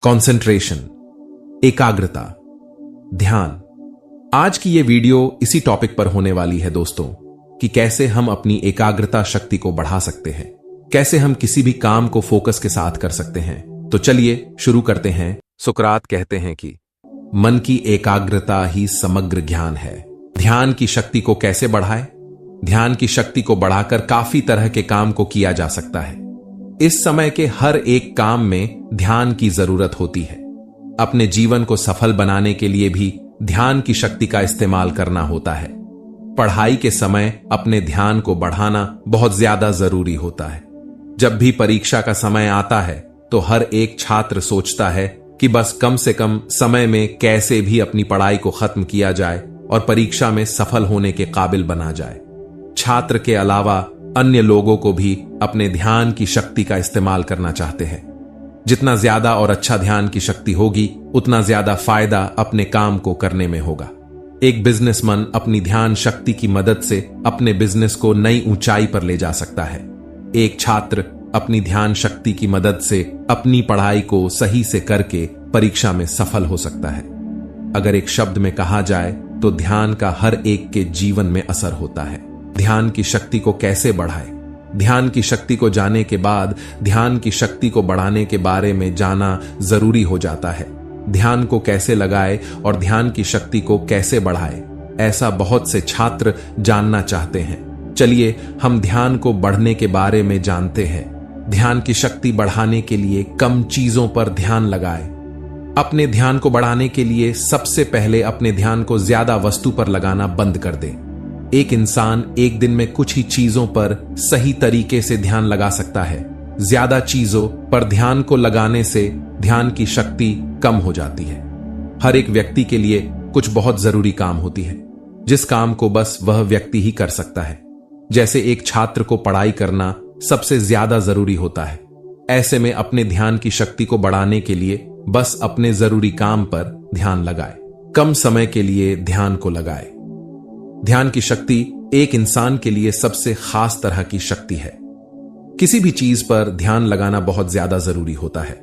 Concentration, एकाग्रता, ध्यान। आज की ये वीडियो इसी टॉपिक पर होने वाली है दोस्तों, कि कैसे हम अपनी एकाग्रता शक्ति को बढ़ा सकते हैं, कैसे हम किसी भी काम को फोकस के साथ कर सकते हैं। तो चलिए शुरू करते हैं। सुकरात कहते हैं कि मन की एकाग्रता ही समग्र ज्ञान है। ध्यान की शक्ति को कैसे बढ़ाए? ध्यान की शक्ति को बढ़ाकर काफी तरह के काम को किया जा सकता है। इस समय के हर एक काम में ध्यान की जरूरत होती है। अपने जीवन को सफल बनाने के लिए भी ध्यान की शक्ति का इस्तेमाल करना होता है। पढ़ाई के समय अपने ध्यान को बढ़ाना बहुत ज्यादा जरूरी होता है। जब भी परीक्षा का समय आता है तो हर एक छात्र सोचता है कि बस कम से कम समय में कैसे भी अपनी पढ़ाई को खत्म किया जाए और परीक्षा में सफल होने के काबिल बना जाए। छात्र के अलावा अन्य लोगों को भी अपने ध्यान की शक्ति का इस्तेमाल करना चाहते हैं। जितना ज्यादा और अच्छा ध्यान की शक्ति होगी, उतना ज्यादा फायदा अपने काम को करने में होगा। एक बिजनेसमैन अपनी ध्यान शक्ति की मदद से अपने बिजनेस को नई ऊंचाई पर ले जा सकता है। एक छात्र अपनी ध्यान शक्ति की मदद से अपनी पढ़ाई को सही से करके परीक्षा में सफल हो सकता है। अगर एक शब्द में कहा जाए तो ध्यान का हर एक के जीवन में असर होता है। ध्यान की शक्ति को कैसे बढ़ाए? ध्यान की शक्ति को जानने के बाद ध्यान की शक्ति को बढ़ाने के बारे में जाना जरूरी हो जाता है। ध्यान को कैसे लगाए और ध्यान की शक्ति को कैसे बढ़ाए, ऐसा बहुत से छात्र जानना चाहते हैं। चलिए हम ध्यान को बढ़ने के बारे में जानते हैं। ध्यान की शक्ति बढ़ाने के लिए कम चीजों पर ध्यान लगाए। अपने ध्यान को बढ़ाने के लिए सबसे पहले अपने ध्यान को ज्यादा वस्तु पर लगाना बंद कर दे। एक इंसान एक दिन में कुछ ही चीजों पर सही तरीके से ध्यान लगा सकता है। ज्यादा चीजों पर ध्यान को लगाने से ध्यान की शक्ति कम हो जाती है। हर एक व्यक्ति के लिए कुछ बहुत जरूरी काम होती है, जिस काम को बस वह व्यक्ति ही कर सकता है। जैसे एक छात्र को पढ़ाई करना सबसे ज्यादा जरूरी होता है। ऐसे में अपने ध्यान की शक्ति को बढ़ाने के लिए बस अपने जरूरी काम पर ध्यान लगाए। कम समय के लिए ध्यान को लगाए। ध्यान की शक्ति एक इंसान के लिए सबसे खास तरह की शक्ति है। किसी भी चीज पर ध्यान लगाना बहुत ज्यादा जरूरी होता है,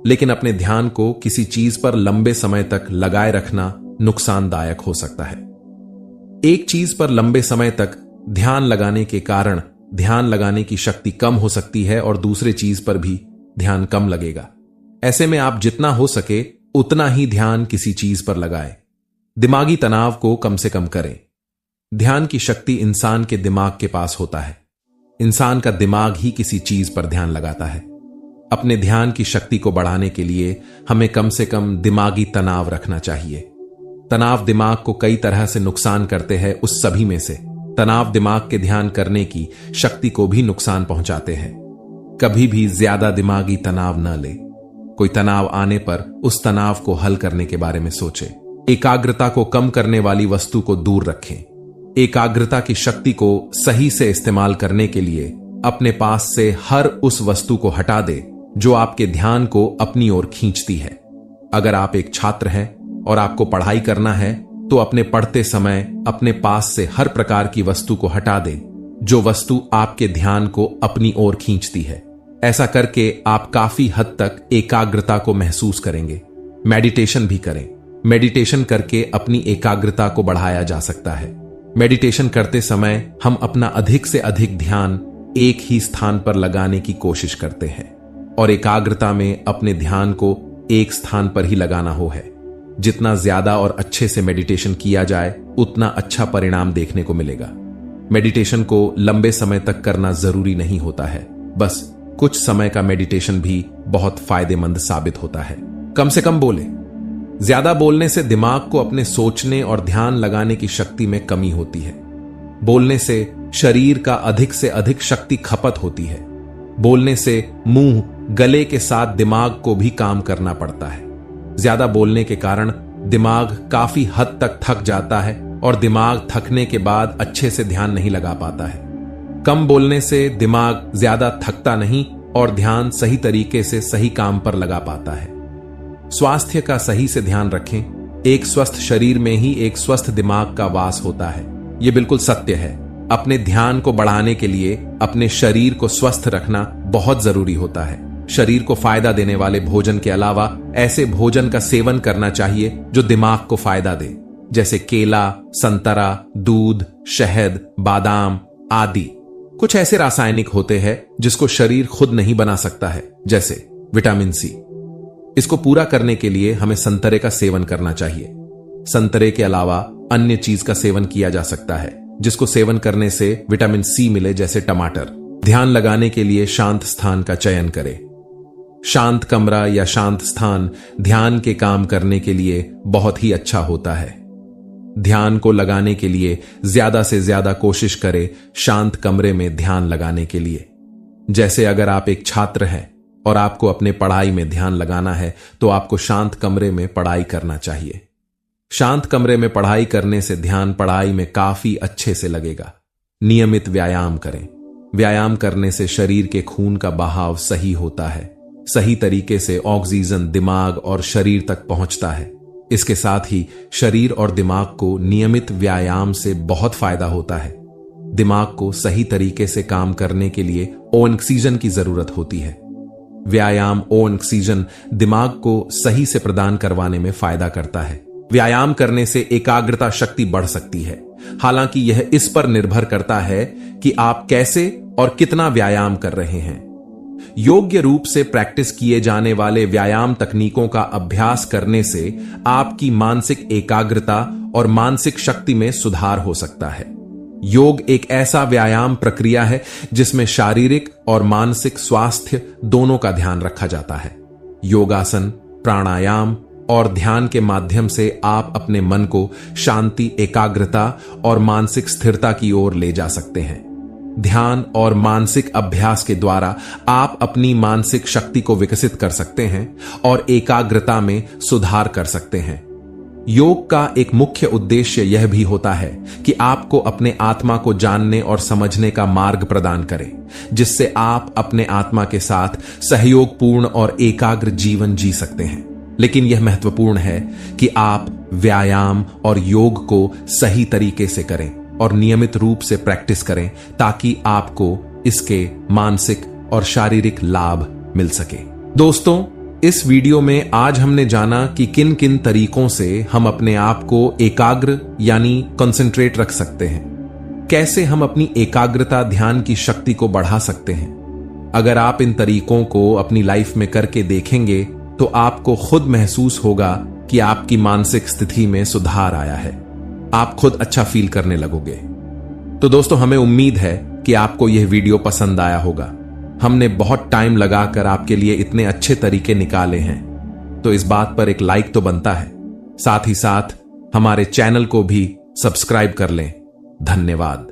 लेकिन अपने ध्यान को किसी चीज पर लंबे समय तक लगाए रखना नुकसानदायक हो सकता है। एक चीज पर लंबे समय तक ध्यान लगाने के कारण ध्यान लगाने की शक्ति कम हो सकती है और दूसरे चीज पर भी ध्यान कम लगेगा। ऐसे में आप जितना हो सके उतना ही ध्यान किसी चीज पर लगाए। दिमागी तनाव को कम से कम करें। ध्यान की शक्ति इंसान के दिमाग के पास होता है। इंसान का दिमाग ही किसी चीज पर ध्यान लगाता है। अपने ध्यान की शक्ति को बढ़ाने के लिए हमें कम से कम दिमागी तनाव रखना चाहिए। तनाव दिमाग को कई तरह से नुकसान करते हैं। उस सभी में से तनाव दिमाग के ध्यान करने की शक्ति को भी नुकसान पहुंचाते हैं। कभी भी ज्यादा दिमागी तनाव न ले। कोई तनाव आने पर उस तनाव को हल करने के बारे में सोचे। एकाग्रता को कम करने वाली वस्तु को दूर रखें। एकाग्रता की शक्ति को सही से इस्तेमाल करने के लिए अपने पास से हर उस वस्तु को हटा दे जो आपके ध्यान को अपनी ओर खींचती है। अगर आप एक छात्र हैं और आपको पढ़ाई करना है तो अपने पढ़ते समय अपने पास से हर प्रकार की वस्तु को हटा दे जो वस्तु आपके ध्यान को अपनी ओर खींचती है। ऐसा करके आप काफी हद तक एकाग्रता को महसूस करेंगे। मेडिटेशन भी करें। मेडिटेशन करके अपनी एकाग्रता को बढ़ाया जा सकता है। मेडिटेशन करते समय हम अपना अधिक से अधिक ध्यान एक ही स्थान पर लगाने की कोशिश करते हैं और एकाग्रता में अपने ध्यान को एक स्थान पर ही लगाना हो है। जितना ज्यादा और अच्छे से मेडिटेशन किया जाए उतना अच्छा परिणाम देखने को मिलेगा। मेडिटेशन को लंबे समय तक करना जरूरी नहीं होता है। बस कुछ समय का मेडिटेशन भी बहुत फायदेमंद साबित होता है। कम से कम बोले। ज्यादा बोलने से दिमाग को अपने सोचने और ध्यान लगाने की शक्ति में कमी होती है। बोलने से शरीर का अधिक से अधिक शक्ति खपत होती है। बोलने से मुंह, गले के साथ दिमाग को भी काम करना पड़ता है। ज्यादा बोलने के कारण दिमाग काफी हद तक थक जाता है और दिमाग थकने के बाद अच्छे से ध्यान नहीं लगा पाता है। कम बोलने से दिमाग ज्यादा थकता नहीं और ध्यान सही तरीके से सही काम पर लगा पाता है। स्वास्थ्य का सही से ध्यान रखें। एक स्वस्थ शरीर में ही एक स्वस्थ दिमाग का वास होता है। यह बिल्कुल सत्य है। अपने ध्यान को बढ़ाने के लिए अपने शरीर को स्वस्थ रखना बहुत जरूरी होता है। शरीर को फायदा देने वाले भोजन के अलावा ऐसे भोजन का सेवन करना चाहिए जो दिमाग को फायदा दे, जैसे केला, संतरा, दूध, शहद, बादाम आदि। कुछ ऐसे रासायनिक होते हैं जिसको शरीर खुद नहीं बना सकता है, जैसे विटामिन सी। इसको पूरा करने के लिए हमें संतरे का सेवन करना चाहिए। संतरे के अलावा अन्य चीज का सेवन किया जा सकता है जिसको सेवन करने से विटामिन सी मिले, जैसे टमाटर। ध्यान लगाने के लिए शांत स्थान का चयन करें। शांत कमरा या शांत स्थान ध्यान के काम करने के लिए बहुत ही अच्छा होता है। ध्यान को लगाने के लिए ज्यादा से ज्यादा कोशिश करें शांत कमरे में ध्यान लगाने के लिए। जैसे अगर आप एक छात्र हैं और आपको अपने पढ़ाई में ध्यान लगाना है तो आपको शांत कमरे में पढ़ाई करना चाहिए। शांत कमरे में पढ़ाई करने से ध्यान पढ़ाई में काफी अच्छे से लगेगा। नियमित व्यायाम करें। व्यायाम करने से शरीर के खून का बहाव सही होता है। सही तरीके से ऑक्सीजन दिमाग और शरीर तक पहुंचता है। इसके साथ ही शरीर और दिमाग को नियमित व्यायाम से बहुत फायदा होता है। दिमाग को सही तरीके से काम करने के लिए ऑक्सीजन की जरूरत होती है। व्यायाम ऑक्सीजन दिमाग को सही से प्रदान करवाने में फायदा करता है। व्यायाम करने से एकाग्रता शक्ति बढ़ सकती है। हालांकि यह इस पर निर्भर करता है कि आप कैसे और कितना व्यायाम कर रहे हैं। योग्य रूप से प्रैक्टिस किए जाने वाले व्यायाम तकनीकों का अभ्यास करने से आपकी मानसिक एकाग्रता और मानसिक शक्ति में सुधार हो सकता है। योग एक ऐसा व्यायाम प्रक्रिया है जिसमें शारीरिक और मानसिक स्वास्थ्य दोनों का ध्यान रखा जाता है। योगासन, प्राणायाम और ध्यान के माध्यम से आप अपने मन को शांति, एकाग्रता और मानसिक स्थिरता की ओर ले जा सकते हैं। ध्यान और मानसिक अभ्यास के द्वारा आप अपनी मानसिक शक्ति को विकसित कर सकते हैं और एकाग्रता में सुधार कर सकते हैं। योग का एक मुख्य उद्देश्य यह भी होता है कि आपको अपने आत्मा को जानने और समझने का मार्ग प्रदान करें, जिससे आप अपने आत्मा के साथ सहयोगपूर्ण और एकाग्र जीवन जी सकते हैं। लेकिन यह महत्वपूर्ण है कि आप व्यायाम और योग को सही तरीके से करें और नियमित रूप से प्रैक्टिस करें ताकि आपको इसके मानसिक और शारीरिक लाभ मिल सके। दोस्तों, इस वीडियो में आज हमने जाना कि किन किन तरीकों से हम अपने आप को एकाग्र यानी कंसंट्रेट रख सकते हैं, कैसे हम अपनी एकाग्रता ध्यान की शक्ति को बढ़ा सकते हैं। अगर आप इन तरीकों को अपनी लाइफ में करके देखेंगे तो आपको खुद महसूस होगा कि आपकी मानसिक स्थिति में सुधार आया है। आप खुद अच्छा फील करने लगोगे। तो दोस्तों, हमें उम्मीद है कि आपको यह वीडियो पसंद आया होगा। हमने बहुत टाइम लगाकर आपके लिए इतने अच्छे तरीके निकाले हैं, तो इस बात पर एक लाइक तो बनता है। साथ ही साथ हमारे चैनल को भी सब्सक्राइब कर लें। धन्यवाद।